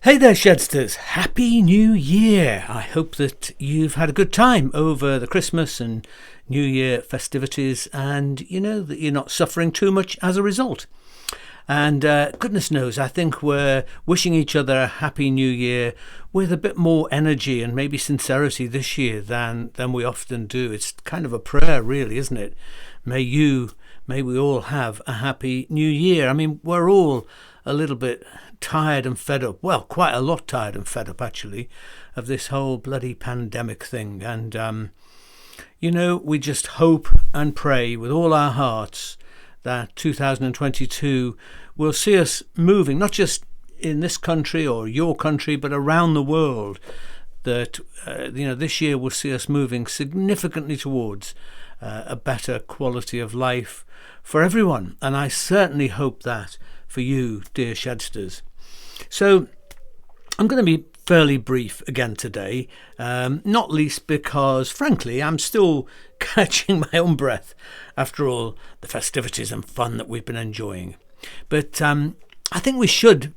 Hey there, Shedsters. Happy New Year. I hope that you've had a good time over the Christmas and New Year festivities and, that you're not suffering too much as a result. And goodness knows, I think we're wishing each other a Happy New Year with a bit more energy and maybe sincerity this year than we often do. It's kind of a prayer, really, isn't it? May we all have a Happy New Year. I mean, we're all a little bit tired and fed up, well, quite a lot tired and fed up actually, of this whole bloody pandemic thing. And we just hope and pray with all our hearts that 2022 will see us moving, not just in this country or your country, but around the world. That this year will see us moving significantly towards a better quality of life for everyone, and I certainly hope that for you, dear Shedsters. So I'm going to be fairly brief again today, not least because, frankly, I'm still catching my own breath after all the festivities and fun that we've been enjoying. But I think we should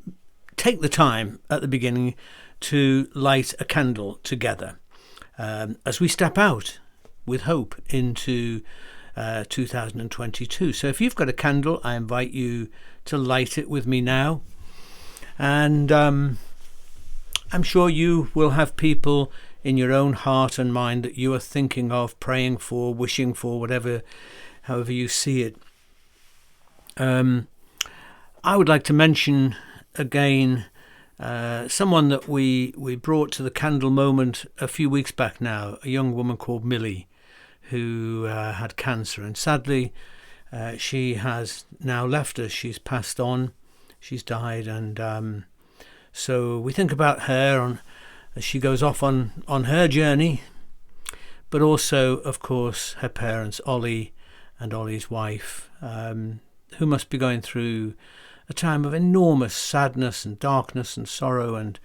take the time at the beginning to light a candle together as we step out with hope into 2022. So if you've got a candle, I invite you to light it with me now. And I'm sure you will have people in your own heart and mind that you are thinking of, praying for, wishing for, however you see it. I would like to mention again someone that we brought to the candle moment a few weeks back now, a young woman called Millie, who had cancer, and sadly she has now left us. She's passed on. She's died, and so we think about her as she goes off on her journey, but also, of course, her parents, Ollie and Ollie's wife, who must be going through a time of enormous sadness and darkness and sorrow and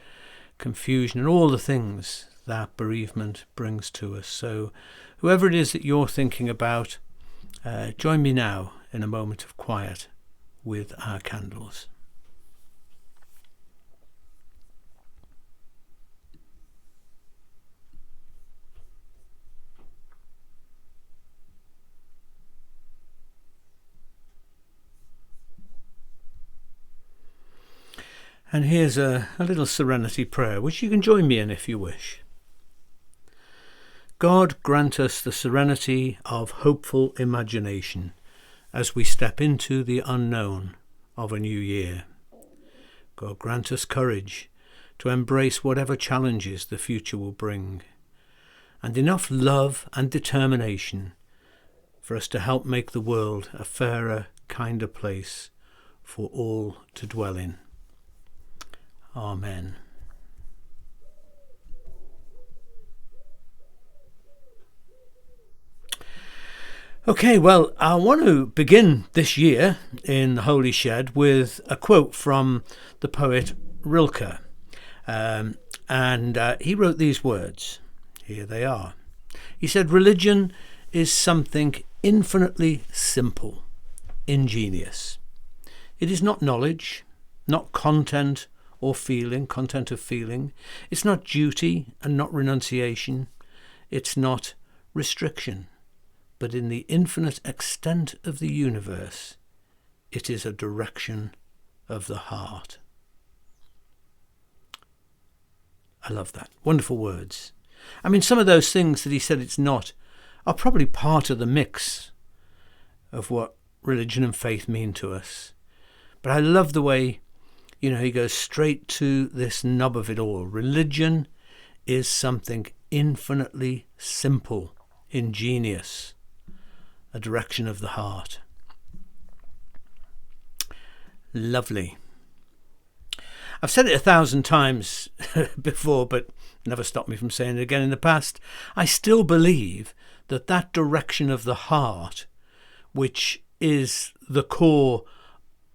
confusion and all the things that bereavement brings to us. So whoever it is that you're thinking about, join me now in a moment of quiet with our candles. And here's a little serenity prayer, which you can join me in if you wish. God grant us the serenity of hopeful imagination as we step into the unknown of a new year. God grant us courage to embrace whatever challenges the future will bring, and enough love and determination for us to help make the world a fairer, kinder place for all to dwell in. Amen. Okay, well, I want to begin this year in the Holy Shed with a quote from the poet Rilke. And he wrote these words. Here they are. He said, "Religion is something infinitely simple, ingenious. It is not knowledge, not content of feeling. It's not duty and not renunciation. It's not restriction. But in the infinite extent of the universe, it is a direction of the heart." I love that. Wonderful words. I mean, some of those things that he said it's not are probably part of the mix of what religion and faith mean to us. But I love the way he goes straight to this nub of it all. Religion is something infinitely simple, ingenious, a direction of the heart. Lovely. I've said it 1,000 times before, but never stopped me from saying it again in the past. I still believe that direction of the heart, which is the core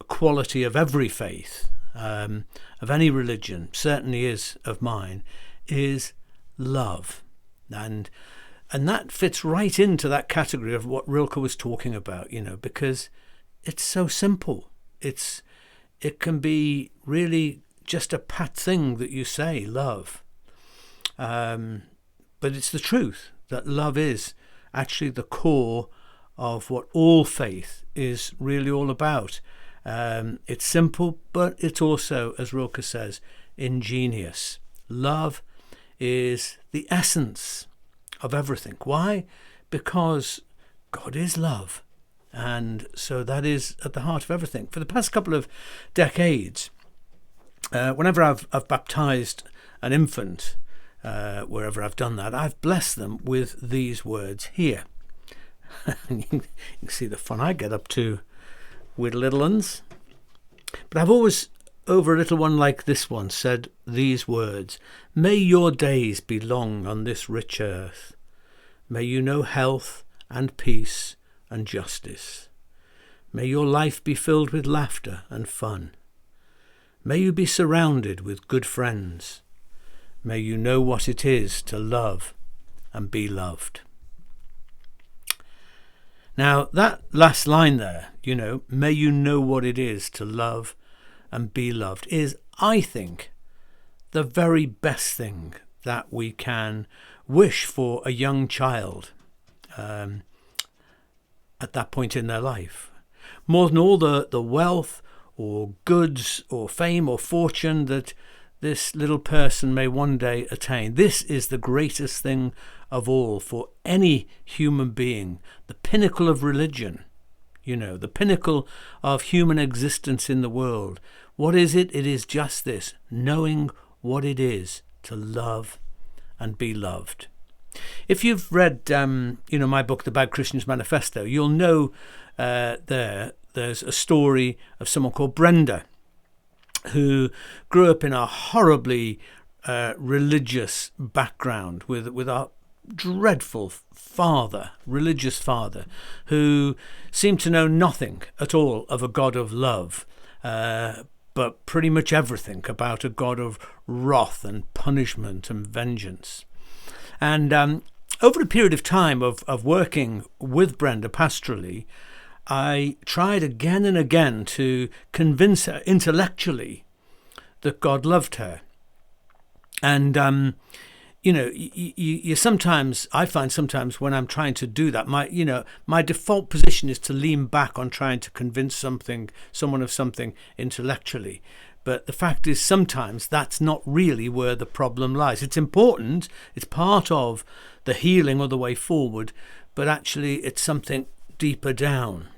quality of every faith, of any religion, certainly is of mine, is love. And that fits right into that category of what Rilke was talking about, because it's so simple. It can be really just a pat thing that you say, love. But it's the truth that love is actually the core of what all faith is really all about. It's simple, but it's also, as Rilke says, ingenious. Love is the essence of everything. Why? Because God is love. And so that is at the heart of everything. For the past couple of decades, whenever I've baptized an infant, wherever I've done that, I've blessed them with these words here. You can see the fun I get up to with little ones. But I've always, over a little one like this one, said these words: may your days be long on this rich earth. May you know health and peace and justice. May your life be filled with laughter and fun. May you be surrounded with good friends. May you know what it is to love and be loved. Now, that last line there, may you know what it is to love and be loved, is, I think, the very best thing that we can wish for a young child at that point in their life. More than all the wealth or goods or fame or fortune that this little person may one day attain. This is the greatest thing of all for any human being, the pinnacle of religion, the pinnacle of human existence in the world. What is it? It is just this, knowing what it is to love and be loved. If you've read, my book, The Bad Christian's Manifesto, you'll know there's a story of someone called Brenda, who grew up in a horribly religious background with a dreadful religious father, who seemed to know nothing at all of a God of love, but pretty much everything about a God of wrath and punishment and vengeance. And over a period of time of working with Brenda pastorally, I tried again and again to convince her intellectually that God loved her. And, you sometimes, I find sometimes when I'm trying to do that, my default position is to lean back on trying to convince someone of something intellectually. But the fact is, sometimes that's not really where the problem lies. It's important, it's part of the healing or the way forward, but actually it's something deeper down,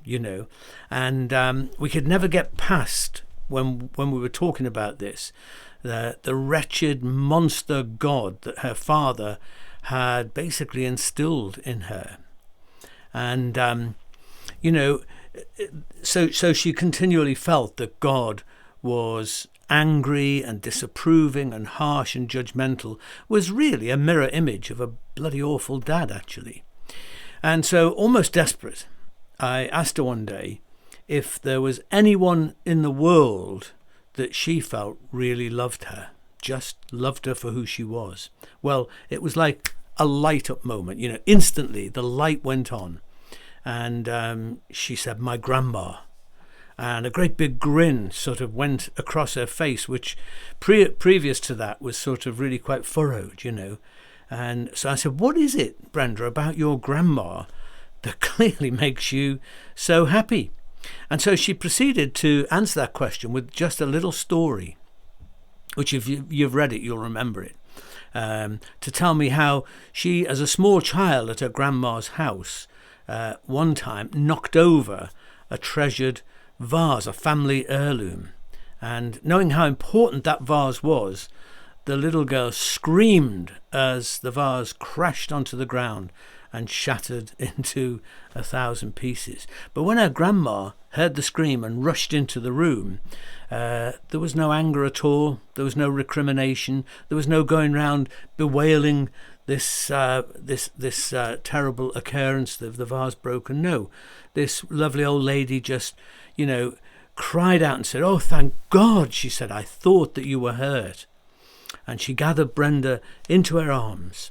and we could never get past, when we were talking about this, the wretched monster God that her father had basically instilled in her. And so she continually felt that God was angry and disapproving and harsh and judgmental, was really a mirror image of a bloody awful dad, actually. And so, almost desperate, I asked her one day if there was anyone in the world that she felt really loved her, just loved her for who she was. Well, it was like a light up moment, instantly the light went on. And she said, my grandma. And a great big grin sort of went across her face, which previous to that was sort of really quite furrowed, And so I said, what is it, Brenda, about your grandma that clearly makes you so happy? And so she proceeded to answer that question with just a little story, which if you've read it, you'll remember it, to tell me how she, as a small child at her grandma's house, one time knocked over a treasured vase, a family heirloom. And knowing how important that vase was, the little girl screamed as the vase crashed onto the ground and shattered into 1,000 pieces. But when her grandma heard the scream and rushed into the room, there was no anger at all. There was no recrimination. There was no going round bewailing this terrible occurrence of the vase broken. No, this lovely old lady just, cried out and said, "Oh, thank God," she said, "I thought that you were hurt." And she gathered Brenda into her arms.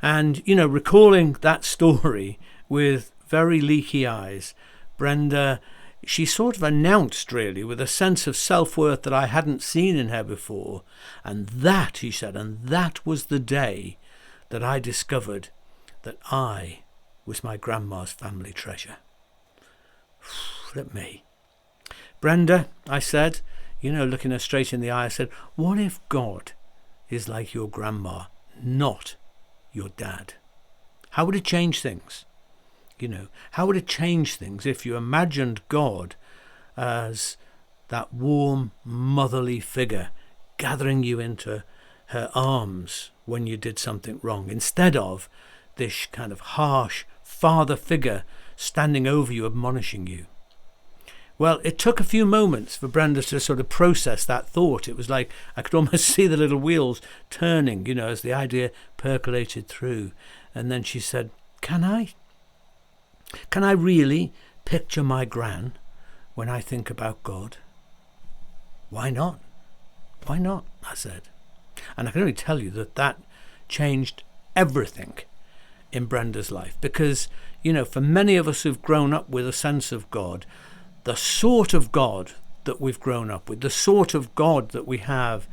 And, recalling that story with very leaky eyes, Brenda, she sort of announced, really, with a sense of self-worth that I hadn't seen in her before. And that, he said, and that was the day that I discovered that I was my grandma's family treasure. Flip me. Brenda, I said, looking her straight in the eye, I said, what if God is like your grandma, not your dad? How would it change things? How would it change things if you imagined God as that warm, motherly figure gathering you into her arms when you did something wrong, instead of this kind of harsh father figure standing over you, admonishing you? Well, it took a few moments for Brenda to sort of process that thought. It was like I could almost see the little wheels turning, as the idea percolated through. And then she said, Can I really picture my gran when I think about God? Why not? Why not? I said. And I can only tell you that changed everything in Brenda's life. Because, for many of us who've grown up with a sense of God, the sort of God that we've grown up with, the sort of God that we have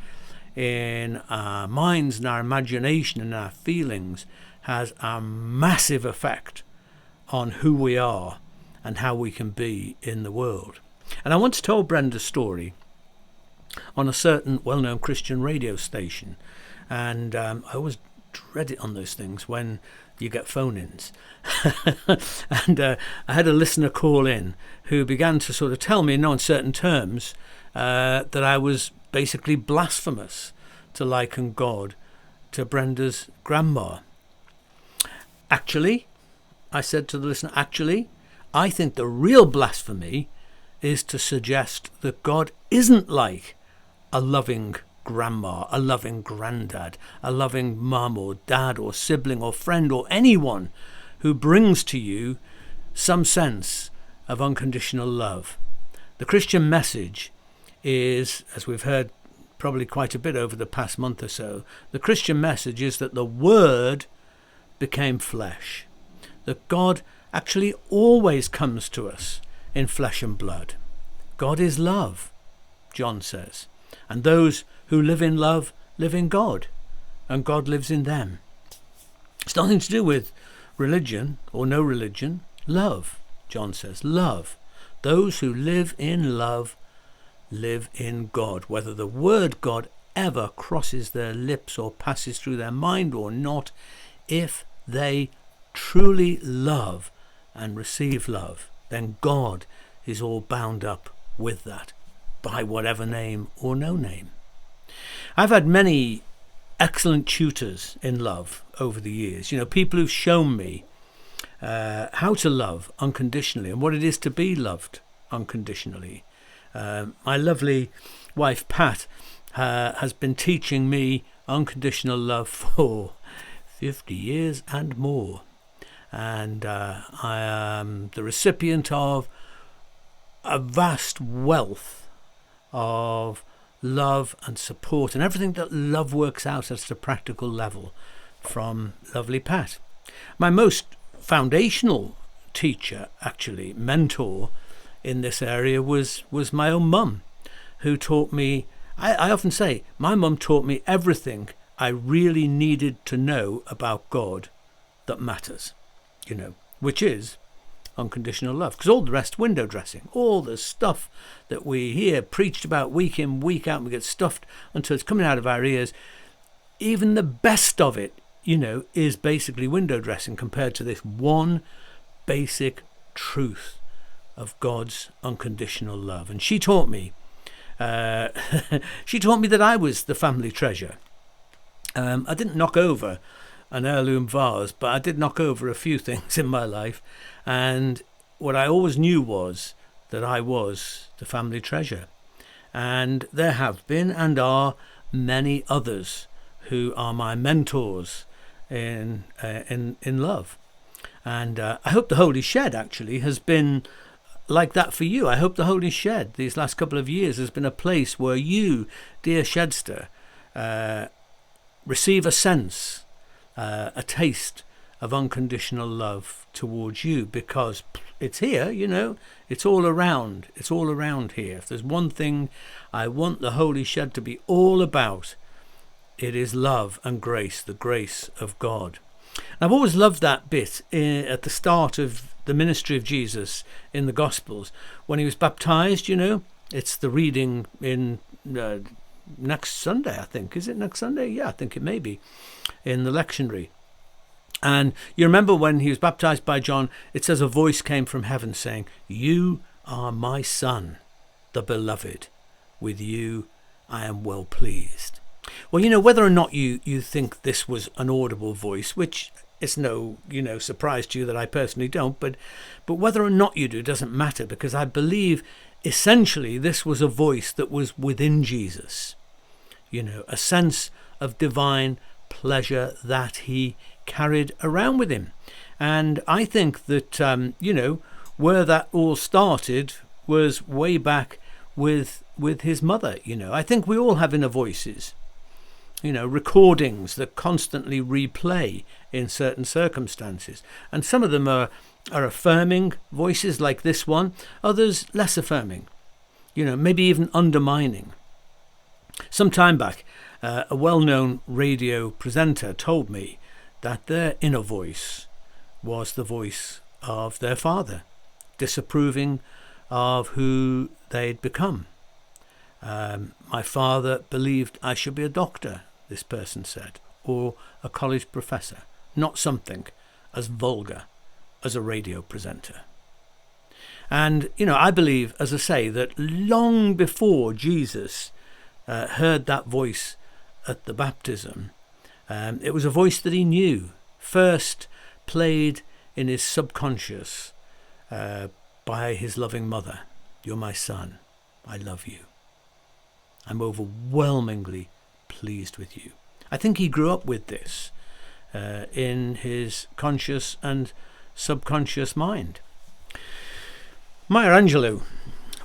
in our minds and our imagination and our feelings, has a massive effect on who we are and how we can be in the world. And I once told Brenda's story on a certain well-known Christian radio station, and I always dread it on those things when you get phone-ins. And I had a listener call in who began to sort of tell me in no uncertain terms that I was basically blasphemous to liken God to Brenda's grandma. Actually, I said to the listener, I think the real blasphemy is to suggest that God isn't like a loving grandma, a loving granddad, a loving mum or dad or sibling or friend or anyone who brings to you some sense of unconditional love. The Christian message is, as we've heard probably quite a bit over the past month or so, the Christian message is that the Word became flesh, that God actually always comes to us in flesh and blood. God is love, John says, and those who live in love live in God, and God lives in them. It's nothing to do with religion or no religion. Love, John says, love. Those who live in love live in God, whether the word God ever crosses their lips or passes through their mind or not. If they truly love and receive love, then God is all bound up with that, by whatever name or no name. I've had many excellent tutors in love over the years, people who've shown me how to love unconditionally and what it is to be loved unconditionally. My lovely wife Pat has been teaching me unconditional love for 50 years and more, and I am the recipient of a vast wealth of love and support and everything that love works out at a practical level from lovely Pat. My most foundational teacher, actually mentor in this area, was my own mum, who taught me, I often say, my mum taught me everything I really needed to know about God that matters, which is unconditional love. Because all the rest, window dressing, all the stuff that we hear preached about week in, week out, and we get stuffed until it's coming out of our ears, even the best of it, is basically window dressing compared to this one basic truth of God's unconditional love. And she taught me that I was the family treasure. I didn't knock over an heirloom vase, but I did knock over a few things in my life. And what I always knew was that I was the family treasure. And there have been and are many others who are my mentors in love. And I hope the Holy Shed actually has been like that for you. I hope the Holy Shed these last couple of years has been a place where you, dear Shedster, receive a sense, a taste of unconditional love towards you, because it's here, it's all around. It's all around here. If there's one thing I want the Holy Shed to be all about, it is love and grace, the grace of God. And I've always loved that bit at the start of the ministry of Jesus in the Gospels, when he was baptized. It's the reading in next Sunday, I think. Is it next Sunday? Yeah, I think it may be, in the lectionary. And you remember when he was baptized by John, it says a voice came from heaven saying, "You are my son, the beloved. With you I am well pleased." Well, whether or not you think this was an audible voice, which it's no, surprise to you that I personally don't, but whether or not you do doesn't matter, because I believe essentially this was a voice that was within Jesus, a sense of divine pleasure that he carried around with him. And I think that, where that all started was way back with his mother. I think we all have inner voices, recordings that constantly replay in certain circumstances. And some of them are affirming voices like this one, others less affirming, maybe even undermining. Some time back, a well-known radio presenter told me that their inner voice was the voice of their father, disapproving of who they'd become. My father believed I should be a doctor, this person said, or a college professor, not something as vulgar as a radio presenter. And, I believe, as I say, that long before Jesus heard that voice at the baptism, it was a voice that he knew, first played in his subconscious by his loving mother. "You're my son. I love you. I'm overwhelmingly pleased with you." I think he grew up with this in his conscious and subconscious mind. Maya Angelou,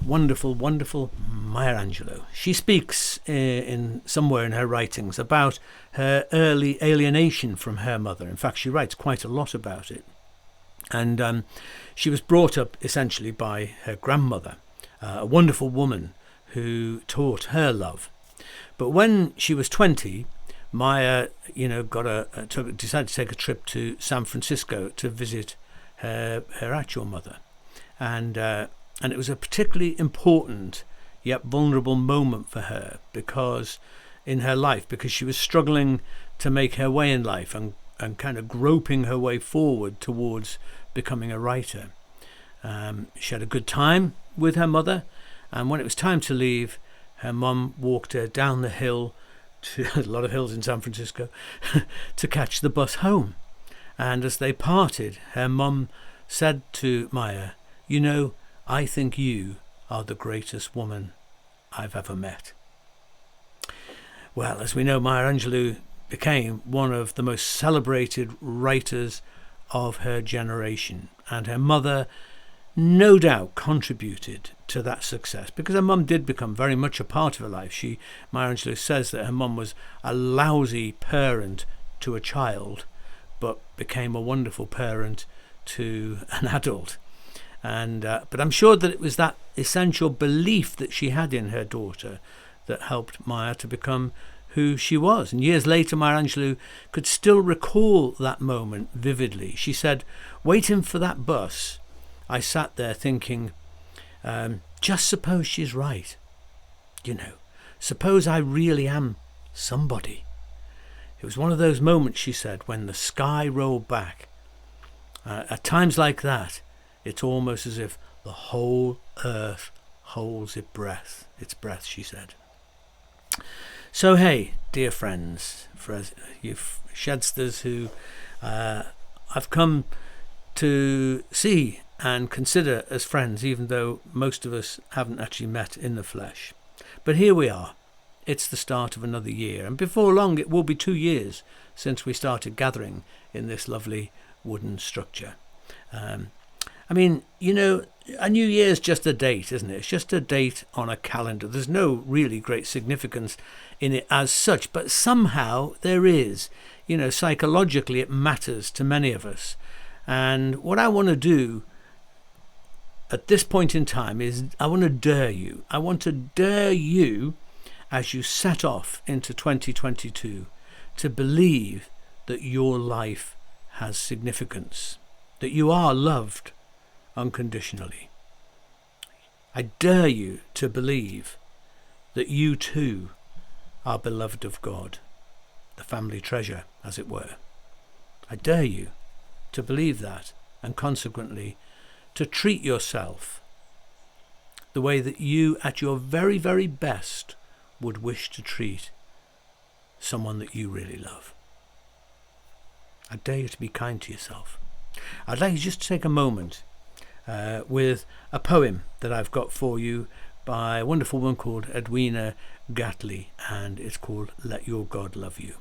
wonderful, wonderful Maya Angelou. She speaks in somewhere in her writings about her early alienation from her mother. In fact, she writes quite a lot about it. And she was brought up essentially by her grandmother, a wonderful woman who taught her love. But when she was 20, Maya, decided to take a trip to San Francisco to visit her actual mother. And it was a particularly important yet vulnerable moment for her in her life, because she was struggling to make her way in life and kind of groping her way forward towards becoming a writer. She had a good time with her mother, and when it was time to leave, her mum walked her down the hill, to a lot of hills in San Francisco, to catch the bus home. And as they parted, her mum said to Maya, "I think you are the greatest woman I've ever met." Well, as we know, Maya Angelou became one of the most celebrated writers of her generation, and her mother no doubt contributed to that success, because her mum did become very much a part of her life. Maya Angelou says that her mum was a lousy parent to a child, but became a wonderful parent to an adult. And but I'm sure that it was that essential belief that she had in her daughter that helped Maya to become who she was. And years later, Maya Angelou could still recall that moment vividly. She said, "Waiting for that bus, I sat there thinking, just suppose she's right. Suppose I really am somebody." It was one of those moments, she said, when the sky rolled back. At times like that, it's almost as if the whole earth holds its breath, she said. So hey, dear friends, for you Shedsters who I've come to see and consider as friends, even though most of us haven't actually met in the flesh. But here we are. It's the start of another year, and before long it will be 2 years since we started gathering in this lovely wooden structure. A New Year's just a date, isn't it? It's just a date on a calendar. There's no really great significance in it as such, but somehow there is. psychologically it matters to many of us. And what I want to do at this point in time is I want to dare you. I want to dare you as you set off into 2022 to believe that your life has significance, that you are loved unconditionally. I dare you to believe that you too are beloved of God, the family treasure, as it were. I dare you to believe that, and consequently to treat yourself the way that you at your very, very best would wish to treat someone that you really love. I dare you to be kind to yourself. I'd like you just to take a moment with a poem that I've got for you by a wonderful woman called Edwina Gatley, and it's called Let Your God Love You.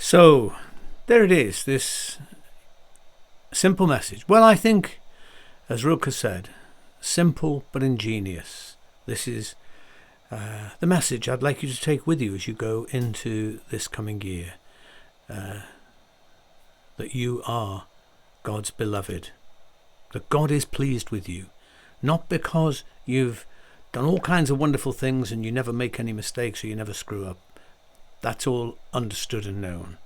So there it is, this simple message. Well, I think, as Rilke said, simple but ingenious. This is the message I'd like you to take with you as you go into this coming year. that you are God's beloved, that God is pleased with you, not because you've done all kinds of wonderful things and you never make any mistakes or you never screw up. That's all understood and known.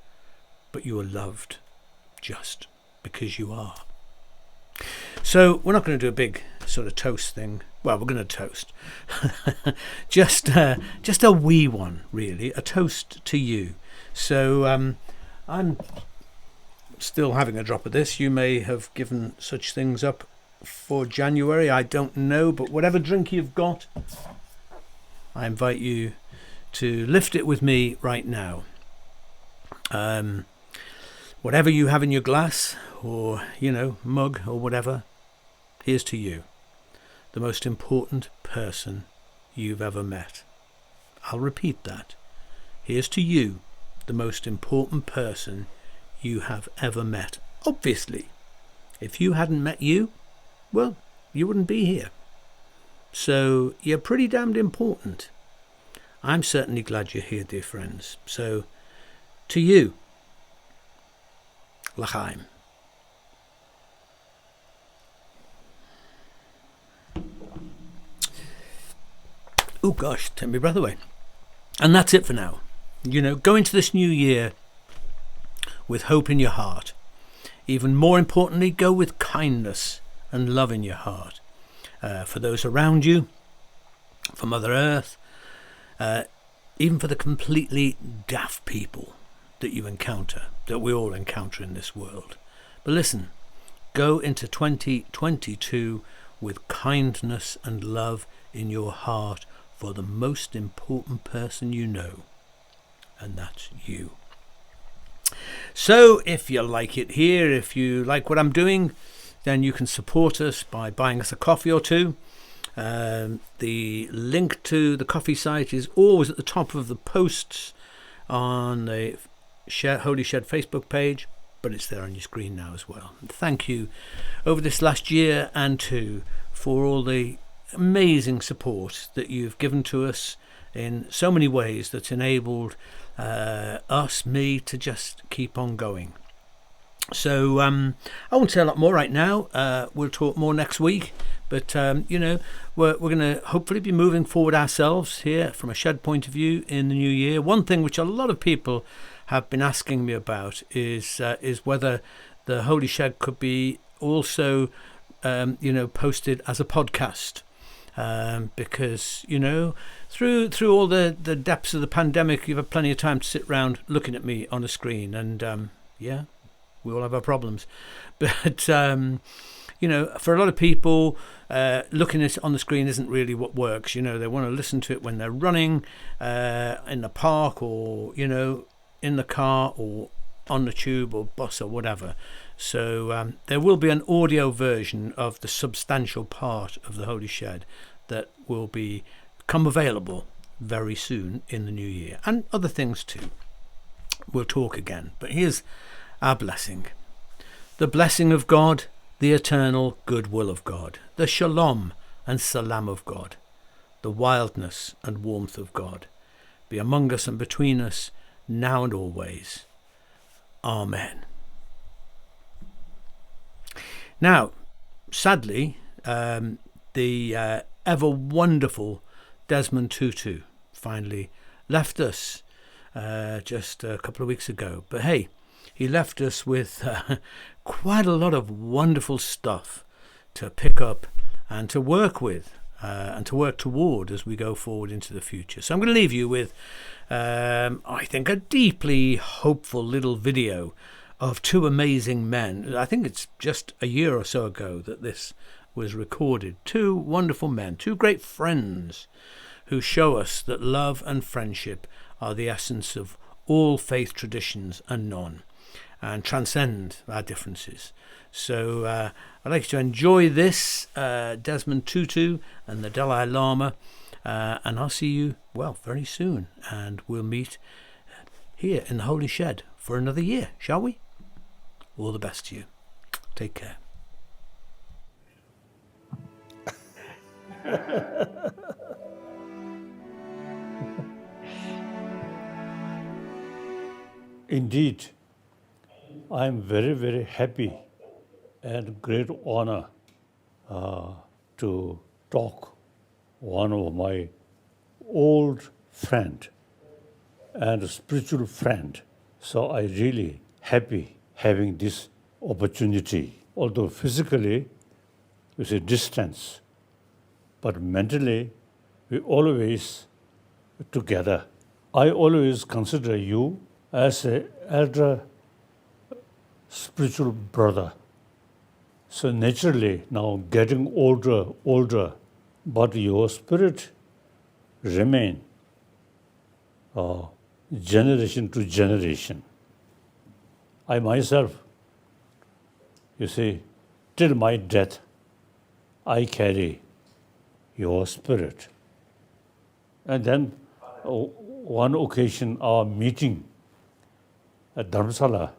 But you are loved just because you are. So we're not going to do a big sort of toast thing. Well, we're going to toast. just a wee one, really. A toast to you. So I'm still having a drop of this. You may have given such things up for January. I don't know. But whatever drink you've got, I invite you to lift it with me right now. Whatever you have in your glass or, mug or whatever, here's to you, the most important person you've ever met. I'll repeat that. Here's to you, the most important person you have ever met. Obviously, if you hadn't met you, well, you wouldn't be here. So you're pretty damned important. I'm certainly glad you're here, dear friends. So, to you, L'chaim. Oh gosh, take my breath away. And that's it for now. Go into this new year with hope in your heart. Even more importantly, go with kindness and love in your heart. For those around you, for Mother Earth, even for the completely daft people that you encounter, that we all encounter in this world. But listen, go into 2022 with kindness and love in your heart for the most important person you know, and that's you. So if you like it here, if you like what I'm doing, then you can support us by buying us a coffee or two. The link to the coffee site is always at the top of the posts on the Holy Shed Facebook page, but it's there on your screen now as well. And thank you over this last year and two for all the amazing support that you've given to us in so many ways that's enabled me to just keep on going. So I won't say a lot more right now. We'll talk more next week. But, we're going to hopefully be moving forward ourselves here from a shed point of view in the new year. One thing which a lot of people have been asking me about is whether the Holy Shed could be also, posted as a podcast. Because, through all the depths of the pandemic, you've had plenty of time to sit around looking at me on a screen. And, we all have our problems. But, for a lot of people, looking at it on the screen isn't really what works. They want to listen to it when they're running, in the park or, in the car or on the tube or bus or whatever. So there will be an audio version of the substantial part of the Holy Shed that will become available very soon in the new year, and other things too. We'll talk again, but here's our blessing. The blessing of God, the eternal goodwill of God, the shalom and salam of God, the wildness and warmth of God, be among us and between us, now and always. Amen. Now, sadly, the ever wonderful Desmond Tutu finally left us just a couple of weeks ago. But hey, he left us with quite a lot of wonderful stuff to pick up and to work with and to work toward as we go forward into the future. So I'm going to leave you with, I think, a deeply hopeful little video of two amazing men. I think it's just a year or so ago that this was recorded. Two wonderful men, two great friends who show us that love and friendship are the essence of all faith traditions and none, and transcend our differences. So I'd like you to enjoy this, Desmond Tutu and the Dalai Lama, and I'll see you, very soon, and we'll meet here in the Holy Shed for another year, shall we? All the best to you. Take care. Indeed, I'm very, very happy and great honor to talk one of my old friend and spiritual friend. So I really happy having this opportunity. Although physically we say distance, but mentally we always together. I always consider you as an elder spiritual brother. So naturally now getting older, but your spirit remain generation to generation. I myself, you see, till my death, I carry your spirit. And then one occasion, our meeting at Dharamsala,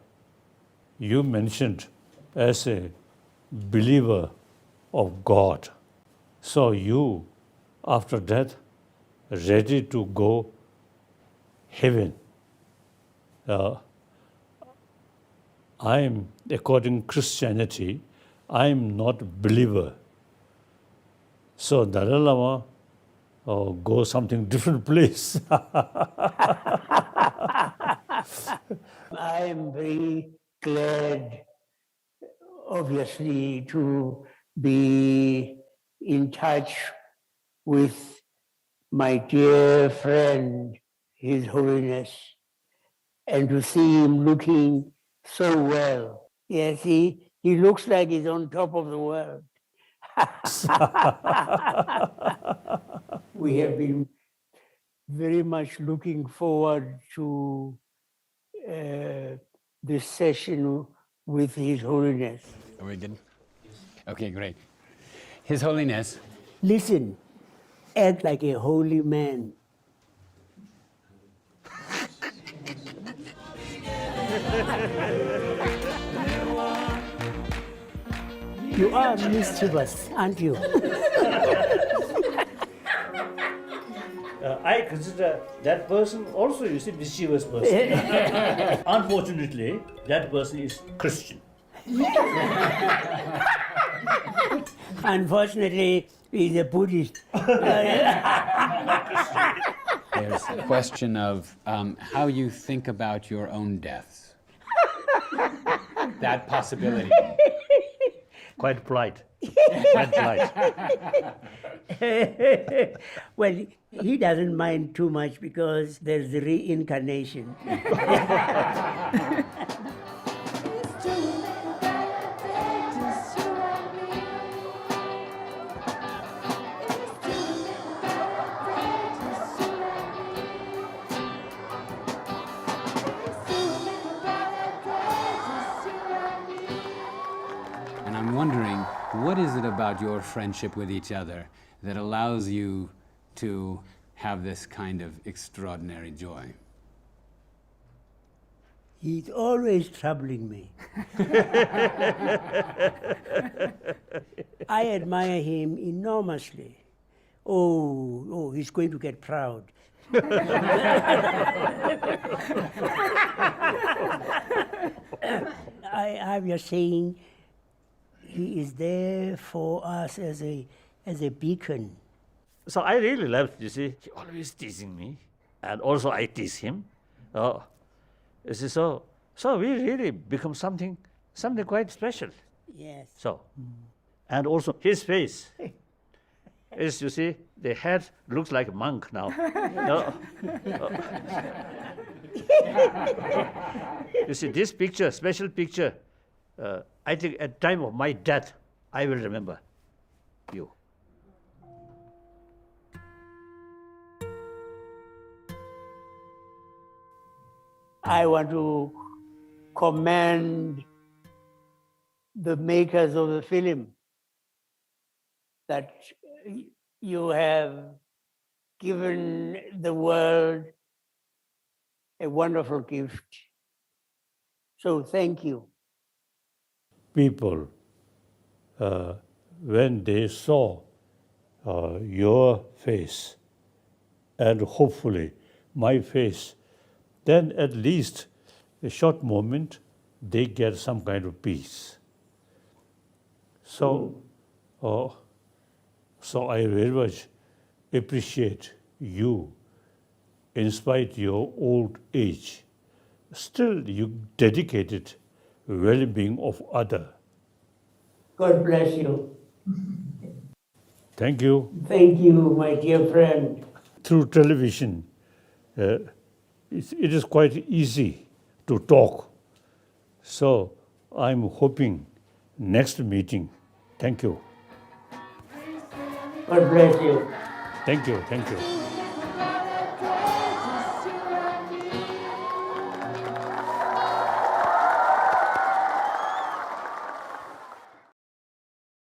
you mentioned as a believer of God. So you, after death, ready to go heaven. I am, according Christianity, I am not believer. So Dalai Lama go something different place. I am very glad, obviously, to be in touch with my dear friend, His Holiness, and to see him looking so well. Yes, he looks like he's on top of the world. We have been very much looking forward to this session with His Holiness. Are we good? Okay, great. His Holiness, Listen, act like a holy man. You are mischievous, aren't you? I consider that person also, you see, mischievous person. Unfortunately, that person is Christian. Unfortunately, he's a Buddhist. there's a question of how you think about your own deaths. That possibility. Quite polite. Quite polite. Well, he doesn't mind too much because there's the reincarnation. And I'm wondering, what is it about your friendship with each other that allows you to have this kind of extraordinary joy? He's always troubling me. I admire him enormously. Oh, he's going to get proud. I'm just saying he is there for us as a beacon. So I really love, you see, he always teasing me, and also I tease him. You see, so we really become something quite special. Yes. So, and also his face is, you see, the head looks like a monk now. You see, this picture, special picture, I think at time of my death, I will remember you. I want to commend the makers of the film that you have given the world a wonderful gift. So thank you. People, when they saw your face and hopefully my face, then at least a short moment they get some kind of peace. So, so I very much appreciate you, in spite your old age. Still, you dedicated well-being of other. God bless you. Thank you. Thank you, my dear friend. Through television, it is quite easy to talk. So I'm hoping next meeting. Thank you. God bless you. Thank you. Thank you.